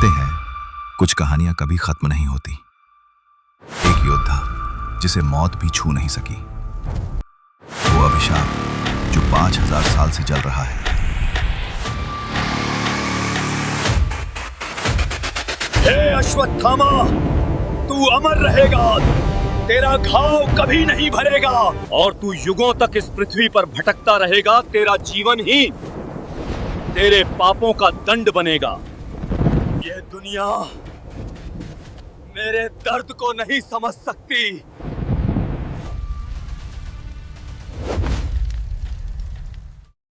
कहते हैं कुछ कहानियां कभी खत्म नहीं होती। एक योद्धा जिसे मौत भी छू नहीं सकी, वो अभिशाप जो 5000 साल से जल रहा है। हे अश्वत्थामा, तू अमर रहेगा, तेरा घाव कभी नहीं भरेगा और तू युगों तक इस पृथ्वी पर भटकता रहेगा। तेरा जीवन ही तेरे पापों का दंड बनेगा। ये दुनिया मेरे दर्द को नहीं समझ सकती।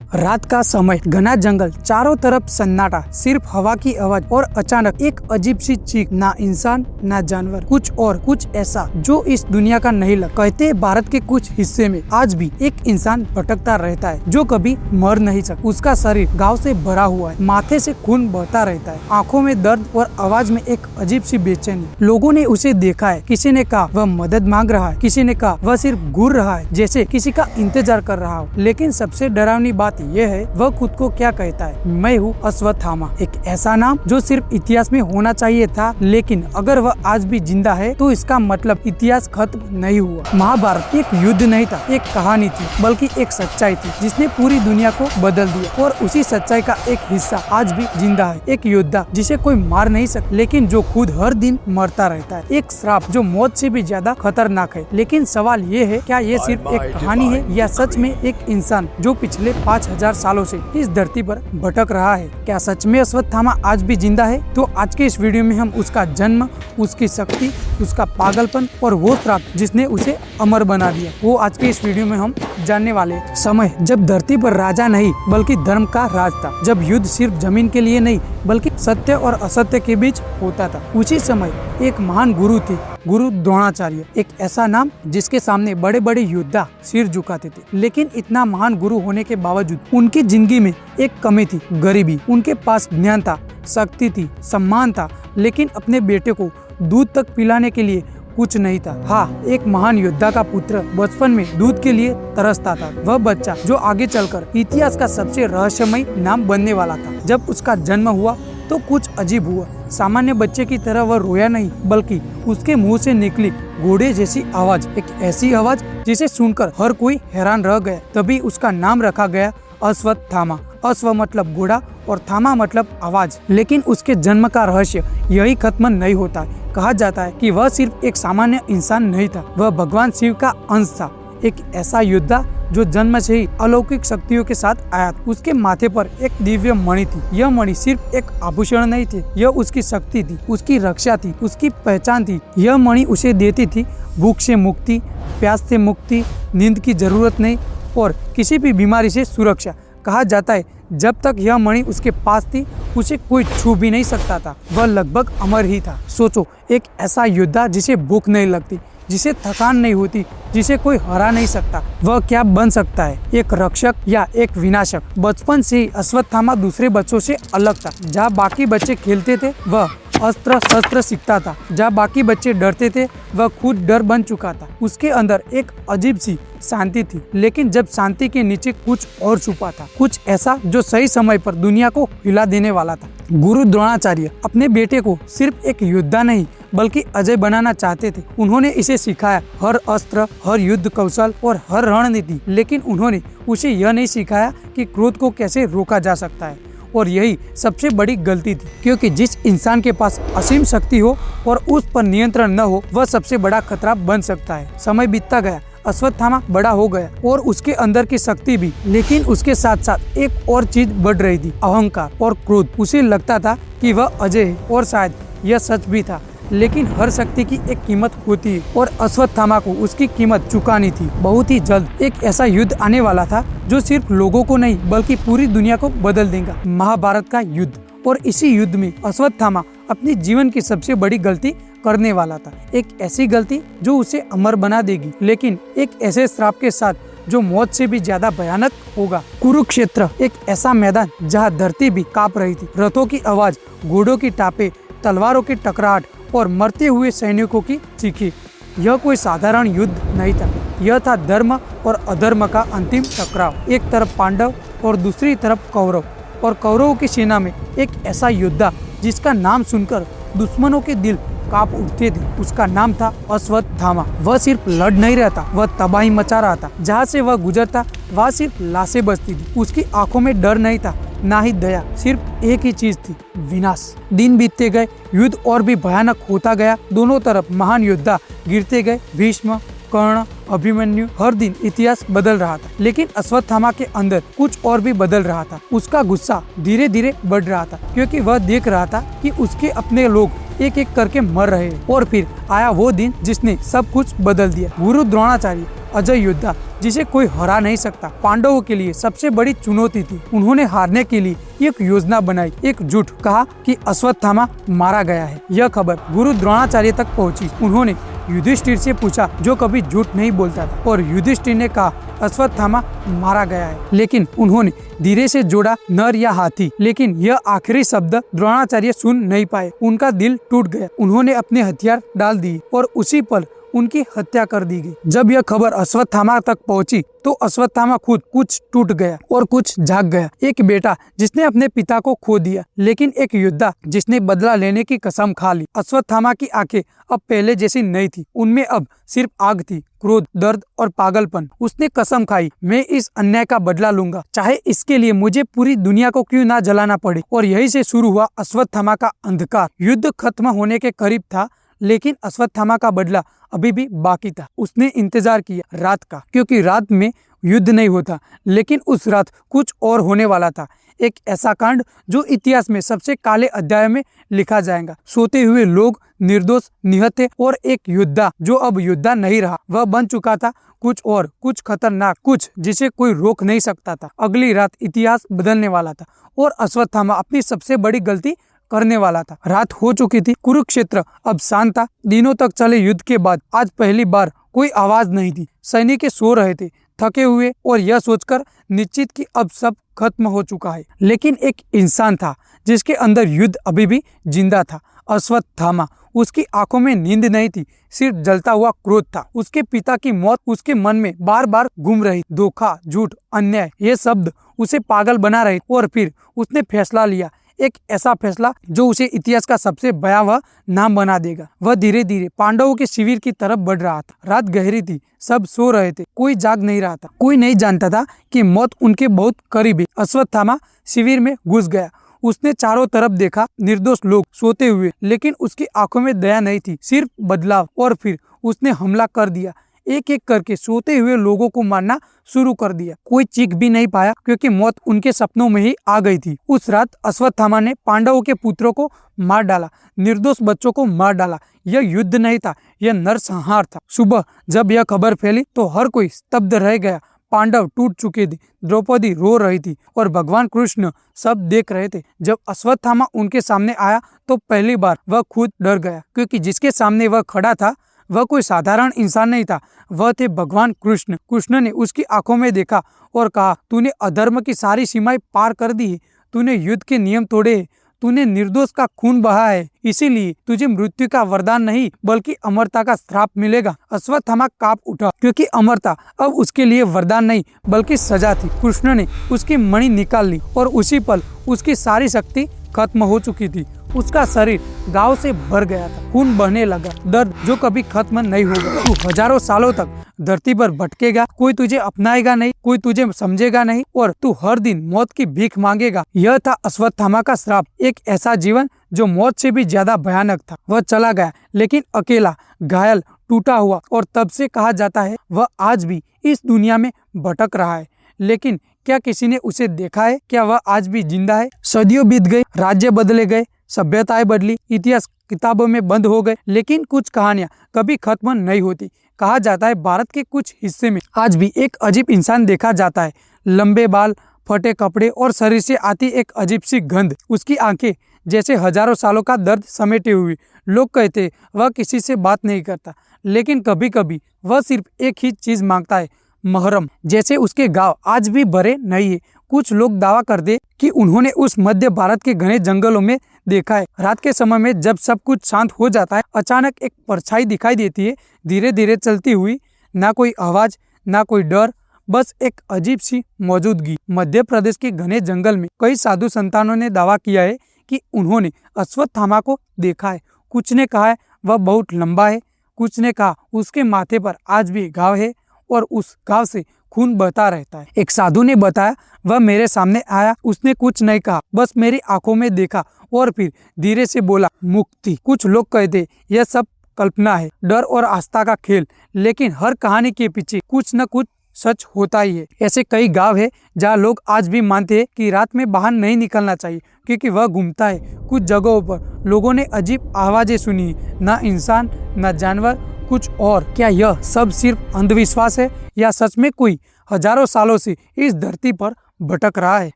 रात का समय, घना जंगल, चारों तरफ सन्नाटा, सिर्फ हवा की आवाज और अचानक एक अजीब सी चीख। ना इंसान ना जानवर, कुछ और कुछ ऐसा जो इस दुनिया का नहीं लग। कहते हैं भारत के कुछ हिस्से में आज भी एक इंसान भटकता रहता है जो कभी मर नहीं सकता। उसका शरीर घाव से भरा हुआ है, माथे से खून बहता रहता है, आंखों में दर्द और आवाज में एक अजीब सी बेचैनी। लोगों ने उसे देखा है, किसी ने कहा वह मदद मांग रहा है, किसी ने कहा वह सिर्फ घूर रहा है जैसे किसी का इंतजार कर रहा हो। लेकिन सबसे डरावनी बात ये है वह खुद को क्या कहता है, मैं हूँ अश्वत्थामा। एक ऐसा नाम जो सिर्फ इतिहास में होना चाहिए था, लेकिन अगर वह आज भी जिंदा है तो इसका मतलब इतिहास खत्म नहीं हुआ। महाभारत एक युद्ध नहीं था, एक कहानी थी, बल्कि एक सच्चाई थी जिसने पूरी दुनिया को बदल दिया। और उसी सच्चाई का एक हिस्सा आज भी जिंदा है। एक योद्धा जिसे कोई मार नहीं सकता, लेकिन जो खुद हर दिन मरता रहता है। एक श्राप जो मौत से भी ज्यादा खतरनाक है। लेकिन सवाल ये है, क्या ये सिर्फ एक कहानी है या सच में एक इंसान जो पिछले 5000 सालों से इस धरती पर भटक रहा है? क्या सच में अश्वत्थामा आज भी जिंदा है? तो आज के इस वीडियो में हम उसका जन्म, उसकी शक्ति, उसका पागलपन और वो श्राप जिसने उसे अमर बना दिया, वो आज के इस वीडियो में हम जानने वाले हैं। समय जब धरती पर राजा नहीं बल्कि धर्म का राज था, जब युद्ध सिर्फ जमीन के लिए नहीं बल्कि सत्य और असत्य के बीच होता था। उसी समय एक महान गुरु थे, गुरु द्रोणाचार्य। एक ऐसा नाम जिसके सामने बड़े बड़े योद्धा सिर झुकाते थे। लेकिन इतना महान गुरु होने के बावजूद उनकी जिंदगी में एक कमी थी, गरीबी। उनके पास ज्ञान था, शक्ति थी, सम्मान था, लेकिन अपने बेटे को दूध तक पिलाने के लिए कुछ नहीं था। हाँ, एक महान योद्धा का पुत्र बचपन में दूध के लिए तरसता था। वह बच्चा जो आगे चलकर इतिहास का सबसे रहस्यमय नाम बनने वाला था। जब उसका जन्म हुआ तो कुछ अजीब हुआ। सामान्य बच्चे की तरह वह रोया नहीं, बल्कि उसके मुंह से निकली घोड़े जैसी आवाज, एक ऐसी आवाज जिसे सुनकर हर कोई हैरान रह गया। तभी उसका नाम रखा गया अश्वत्थामा। अश्व मतलब घोड़ा और थामा मतलब आवाज। लेकिन उसके जन्म का रहस्य यही खत्म नहीं होता है। कहा जाता है कि वह सिर्फ एक सामान्य इंसान नहीं था, वह भगवान शिव का अंश था। एक ऐसा योद्धा जो जन्म से ही अलौकिक शक्तियों के साथ आया था। उसके माथे पर एक दिव्य मणि थी। यह मणि सिर्फ एक आभूषण नहीं थी, यह उसकी शक्ति थी, उसकी रक्षा थी, उसकी पहचान थी। यह मणि उसे देती थी भूख से मुक्ति, प्यास से मुक्ति, नींद की जरूरत नहीं और किसी भी बीमारी से सुरक्षा। कहा जाता है जब तक यह मणि उसके पास थी उसे कोई छू भी नहीं सकता था। वह लगभग अमर ही था। सोचो, एक ऐसा योद्धा जिसे भूख नहीं लगती, जिसे थकान नहीं होती, जिसे कोई हरा नहीं सकता, वह क्या बन सकता है? एक रक्षक या एक विनाशक? बचपन से ही अश्वत्थामा दूसरे बच्चों से अलग था। जहाँ बाकी बच्चे खेलते थे वह अस्त्र शस्त्र सीखता था, जहाँ बाकी बच्चे डरते थे वह खुद डर बन चुका था। उसके अंदर एक अजीब सी शांति थी, लेकिन जब शांति के नीचे कुछ और छुपा था, कुछ ऐसा जो सही समय पर दुनिया को हिला देने वाला था। गुरु द्रोणाचार्य अपने बेटे को सिर्फ एक योद्धा नहीं बल्कि अजय बनाना चाहते थे। उन्होंने इसे सिखाया हर अस्त्र, हर युद्ध कौशल और हर रणनीति, लेकिन उन्होंने उसे यह नहीं सिखाया कि क्रोध को कैसे रोका जा सकता है। और यही सबसे बड़ी गलती थी, क्योंकि जिस इंसान के पास असीम शक्ति हो और उस पर नियंत्रण न हो, वह सबसे बड़ा खतरा बन सकता है। समय बीतता गया, अश्वत्थामा बड़ा हो गया और उसके अंदर की शक्ति भी, लेकिन उसके साथ साथ एक और चीज बढ़ रही थी, अहंकार और क्रोध। उसे लगता था कि वह अजय है और शायद यह सच भी था। लेकिन हर शक्ति की एक कीमत होती है और अश्वत्थामा को उसकी कीमत चुकानी थी। बहुत ही जल्द एक ऐसा युद्ध आने वाला था जो सिर्फ लोगों को नहीं बल्कि पूरी दुनिया को बदल देगा, महाभारत का युद्ध। और इसी युद्ध में अश्वत्थामा अपने जीवन की सबसे बड़ी गलती करने वाला था। एक ऐसी गलती जो उसे अमर बना देगी, लेकिन एक ऐसे श्राप के साथ जो मौत से भी ज्यादा भयानक होगा। कुरुक्षेत्र एक ऐसा मैदान जहाँ धरती भी कांप रही थी। रथों की आवाज, घोड़ों की टापे, तलवारों की टकराहट और मरते हुए सैनिकों की चीखें। यह कोई साधारण युद्ध नहीं था, यह था धर्म और अधर्म का अंतिम टकराव। एक तरफ पांडव और दूसरी तरफ कौरव, और कौरवों की सेना में एक ऐसा योद्धा जिसका नाम सुनकर दुश्मनों के दिल कांप उठते थे। उसका नाम था अश्वत्थामा। वह सिर्फ लड़ नहीं रहा था, वह तबाही मचा रहा था। जहाँ से वह गुजरता वहाँ सिर्फ लाशें बचती थी। उसकी आंखों में डर नहीं था, ना ही दया, सिर्फ एक ही चीज थी, विनाश। दिन बीतते गए, युद्ध और भी भयानक होता गया। दोनों तरफ महान योद्धा गिरते गए, भीष्म, कर्ण, अभिमन्यु। हर दिन इतिहास बदल रहा था, लेकिन अश्वत्थामा के अंदर कुछ और भी बदल रहा था। उसका गुस्सा धीरे धीरे बढ़ रहा था, क्योंकि वह देख रहा था कि उसके अपने लोग एक एक करके मर रहे हैं। और फिर आया वो दिन जिसने सब कुछ बदल दिया। गुरु द्रोणाचार्य, अजय योद्धा जिसे कोई हरा नहीं सकता, पांडवों के लिए सबसे बड़ी चुनौती थी। उन्होंने हारने के लिए एक योजना बनाई, एकजुट। कहा कि अश्वत्थामा मारा गया है। यह खबर गुरु द्रोणाचार्य तक पहुंची। उन्होंने युधिष्ठिर से पूछा, जो कभी झूठ नहीं बोलता था, और युधिष्ठिर ने कहा अश्वत्थामा मारा गया है। लेकिन उन्होंने धीरे से जोड़ा, नर या हाथी। लेकिन यह आखिरी शब्द द्रोणाचार्य सुन नहीं पाए। उनका दिल टूट गया। उन्होंने अपने हथियार डाल दिए और उसी पल उनकी हत्या कर दी गई। जब यह खबर अश्वत्थामा तक पहुंची तो अश्वत्थामा खुद कुछ टूट गया और कुछ जाग गया। एक बेटा जिसने अपने पिता को खो दिया, लेकिन एक योद्धा जिसने बदला लेने की कसम खा ली। अश्वत्थामा की आंखें अब पहले जैसी नहीं थी, उनमें अब सिर्फ आग थी, क्रोध, दर्द और पागलपन। उसने कसम खाई, मैं इस अन्याय का बदला लूंगा, चाहे इसके लिए मुझे पूरी दुनिया को क्यों ना जलाना पड़े। और यही से शुरू हुआ अश्वत्थामा का अंधकार। युद्ध खत्म होने के करीब था, लेकिन अश्वत्थामा का बदला अभी भी बाकी था। उसने इंतजार किया रात का, क्योंकि रात में युद्ध नहीं होता, लेकिन उस रात कुछ और होने वाला था। एक ऐसा कांड जो इतिहास में सबसे काले अध्याय में लिखा जाएगा। सोते हुए लोग निर्दोष निहत थे, और एक योद्धा जो अब योद्धा नहीं रहा, वह बन चुका था कुछ और, कुछ खतरनाक, कुछ जिसे कोई रोक नहीं सकता था। अगली रात इतिहास बदलने वाला था, और अश्वत्थामा अपनी सबसे बड़ी गलती करने वाला था। रात हो चुकी थी, कुरुक्षेत्र अब शांत था। दिनों तक चले युद्ध के बाद आज पहली बार कोई आवाज नहीं थी। सैनिक सो रहे थे, थके हुए, और यह सोचकर निश्चित कि अब सब खत्म हो चुका है। लेकिन एक इंसान था जिसके अंदर युद्ध अभी भी जिंदा था, अश्वत्थामा। उसकी आंखों में नींद नहीं थी, सिर्फ जलता हुआ क्रोध था। उसके पिता की मौत उसके मन में बार बार घूम रही। धोखा, झूठ, अन्याय, ये शब्द उसे पागल बना रहे। और फिर उसने फैसला लिया, एक ऐसा फैसला जो उसे इतिहास का सबसे भयावह नाम बना देगा। वह धीरे धीरे पांडवों के शिविर की तरफ बढ़ रहा था। रात गहरी थी, सब सो रहे थे, कोई जाग नहीं रहा था। कोई नहीं जानता था कि मौत उनके बहुत करीब है। अश्वत्थामा शिविर में घुस गया। उसने चारों तरफ देखा, निर्दोष लोग सोते हुए, लेकिन उसकी आंखों में दया नहीं थी, सिर्फ बदलाव। और फिर उसने हमला कर दिया। एक एक करके सोते हुए लोगों को मारना शुरू कर दिया। कोई चीख भी नहीं पाया, क्योंकि मौत उनके सपनों में ही आ गई थी। उस रात अश्वत्थामा ने पांडवों के पुत्रों को मार डाला, निर्दोष बच्चों को मार डाला। यह युद्ध नहीं था, यह नरसंहार था। सुबह जब यह खबर फैली तो हर कोई स्तब्ध रह गया। पांडव टूट चुके थे, द्रौपदी रो रही थी, और भगवान कृष्ण सब देख रहे थे। जब अश्वत्थामा उनके सामने आया तो पहली बार वह खुद डर गया, क्योंकि जिसके सामने वह खड़ा था वह कोई साधारण इंसान नहीं था, वह थे भगवान कृष्ण। कृष्ण ने उसकी आंखों में देखा और कहा, तूने अधर्म की सारी सीमाएं पार कर दी है, तूने युद्ध के नियम तोड़े हैं, तूने निर्दोष का खून बहा है, इसीलिए तुझे मृत्यु का वरदान नहीं बल्कि अमरता का श्राप मिलेगा। अश्वत्थामा कांप उठा, क्योंकि अमरता अब उसके लिए वरदान नहीं बल्कि सजा थी। कृष्ण ने उसकी मणि निकाल ली, और उसी पल उसकी सारी शक्ति खत्म हो चुकी थी। उसका शरीर घाव से भर गया था, खून बहने लगा, दर्द जो कभी खत्म नहीं होगा। तू हजारों सालों तक धरती पर भटकेगा, कोई तुझे अपनाएगा नहीं, कोई तुझे समझेगा नहीं, और तू हर दिन मौत की भीख मांगेगा। यह था अश्वत्थामा का श्राप, एक ऐसा जीवन जो मौत से भी ज्यादा भयानक था। वह चला गया, लेकिन अकेला, घायल, टूटा हुआ, और तब से कहा जाता है वह आज भी इस दुनिया में भटक रहा है। लेकिन क्या किसी ने उसे देखा है? क्या वह आज भी जिंदा है? सदियों बीत गए, राज्य बदले गए, सभ्यताएं बदली, इतिहास किताबों में बंद हो गए, लेकिन कुछ कहानियां कभी खत्म नहीं होती। कहा जाता है भारत के कुछ हिस्से में आज भी एक अजीब इंसान देखा जाता है। लंबे बाल, फटे कपड़े, और शरीर से आती एक अजीब सी गंध। उसकी आंखें जैसे हजारों सालों का दर्द समेटे हुए। लोग कहते वह किसी से बात नहीं करता, लेकिन कभी कभी वह सिर्फ एक ही चीज मांगता है, महरम। जैसे उसके गांव आज भी भरे नहीं है। कुछ लोग दावा करते कि उन्होंने उस मध्य भारत के घने जंगलों में देखा है। रात के समय में जब सब कुछ शांत हो जाता है, अचानक एक परछाई दिखाई देती है, धीरे धीरे चलती हुई। ना कोई आवाज, ना कोई डर, बस एक अजीब सी मौजूदगी। मध्य प्रदेश के घने जंगल में कई साधु संतानों ने दावा किया है कि उन्होंने अश्वत्थामा को देखा है। कुछ ने कहा है वह बहुत लंबा है, कुछ ने कहा उसके माथे पर आज भी घाव है और उस घाव से खून बहता रहता है। एक साधु ने बताया वह मेरे सामने आया, उसने कुछ नहीं कहा, बस मेरी आंखों में देखा और फिर धीरे से बोला मुक्ति। कुछ लोग कहते यह सब कल्पना है, डर और आस्था का खेल, लेकिन हर कहानी के पीछे कुछ न कुछ सच होता ही है। ऐसे कई गांव है जहाँ लोग आज भी मानते हैं कि रात में बाहर नहीं निकलना चाहिए क्योंकि वह घूमता है। कुछ जगहों पर लोगों ने अजीब आवाजें सुनी है, ना इंसान ना जानवर कुछ और। क्या यह सब सिर्फ अंधविश्वास है या सच में कोई हजारों सालों से इस धरती पर भटक रहा है?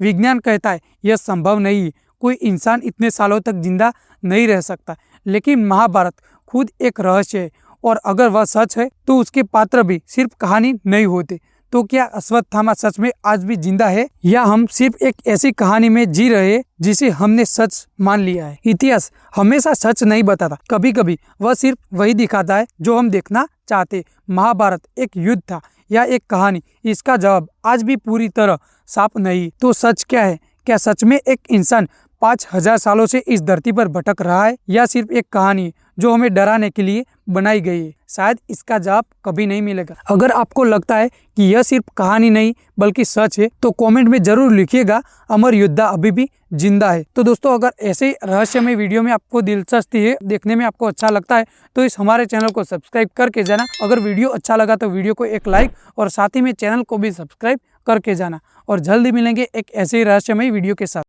विज्ञान कहता है यह संभव नहीं है, कोई इंसान इतने सालों तक जिंदा नहीं रह सकता। लेकिन महाभारत खुद एक रहस्य है और अगर वह सच है तो उसके पात्र भी सिर्फ कहानी नहीं होते। तो क्या अश्वत्थामा सच में आज भी जिंदा है या हम सिर्फ एक ऐसी कहानी में जी रहे हैं जिसे हमने सच मान लिया है? इतिहास हमेशा सच नहीं बताता, कभी कभी वह सिर्फ वही दिखाता है जो हम देखना चाहते। महाभारत एक युद्ध था या एक कहानी, इसका जवाब आज भी पूरी तरह साफ नहीं। तो सच क्या है? क्या सच में एक इंसान 5000 सालों से इस धरती पर भटक रहा है या सिर्फ एक कहानी जो हमें डराने के लिए बनाई गई है? शायद इसका जवाब कभी नहीं मिलेगा। अगर आपको लगता है कि यह सिर्फ कहानी नहीं बल्कि सच है तो कमेंट में जरूर लिखिएगा अमर योद्धा अभी भी जिंदा है। तो दोस्तों अगर ऐसे रहस्यमय वीडियो में आपको दिलचस्पी है, देखने में आपको अच्छा लगता है तो इस हमारे चैनल को सब्सक्राइब करके जाना। अगर वीडियो अच्छा लगा तो वीडियो को एक लाइक और साथ ही में चैनल को भी सब्सक्राइब करके जाना। और जल्दी मिलेंगे एक ऐसे ही रहस्यमय वीडियो के साथ।